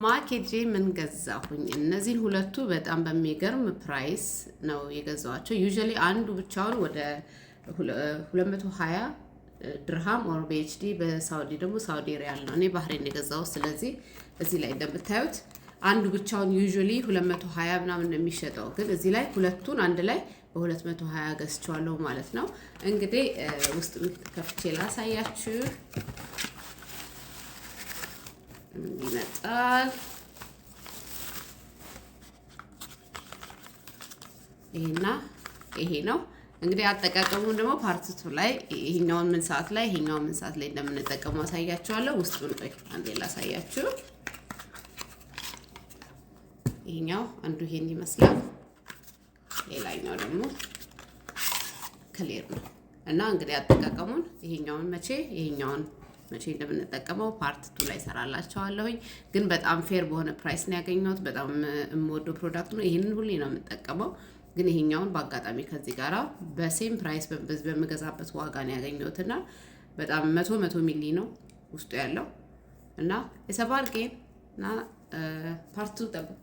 ማርኬት ምን ገዛሁኝ? እነዚህን ሁለቱ በጣም በሚገርም ፕራይስ ነው የገዛኋቸው። ዩዥዋሊ አንዱ ብቻውን ወደ 220 ድርሃም ኦር ቢኤችዲ በሳውዲ ደግሞ ሳውዲ ሪያል ነው። እኔ ባህሬን የገዛሁት። ስለዚህ እዚህ ላይ እንደምታዩት አንዱ ብቻውን ዩዥዋሊ 220 ምናምን ነው የሚሸጠው፣ ግን እዚህ ላይ ሁለቱን አንድ ላይ በ220 ገዝቻለሁ ማለት ነው። እንግዲህ ውስጥ ከፍቼ ላሳያችሁ ይመጣል። ይሄ ነው እንግዲህ አጠቃቀሙን ደግሞ ፓርት 2 ላይ ይሄኛውን ምን ሰዓት ላይ እንደምንጠቀመው አሳያችኋለሁ። ውስጡን አንዴ ላሳያችሁ። ይሄኛው አንዱ ይሄን ይመስላል፣ ሌላኛው ደግሞ ክሊር ነው እና እንግዲህ አጠቃቀሙን ይሄኛውን መቼ እንደምንጠቀመው ፓርት 2 ላይ ሰራላችኋለሁ። ግን በጣም ፌር በሆነ ፕራይስ ነው ያገኘሁት። በጣም የምወደው ፕሮዳክት ነው። ይሄንን ሁሌ ነው የምጠቀመው፣ ግን ይሄኛውን በአጋጣሚ ከዚህ ጋራ በሴም ፕራይስ በምገዛበት ዋጋ ነው ያገኘሁትና በጣም 100 ሚሊ ነው ውስጡ ያለው እና የሰባል ጌን እና ፓርት 2 ጠብቁ።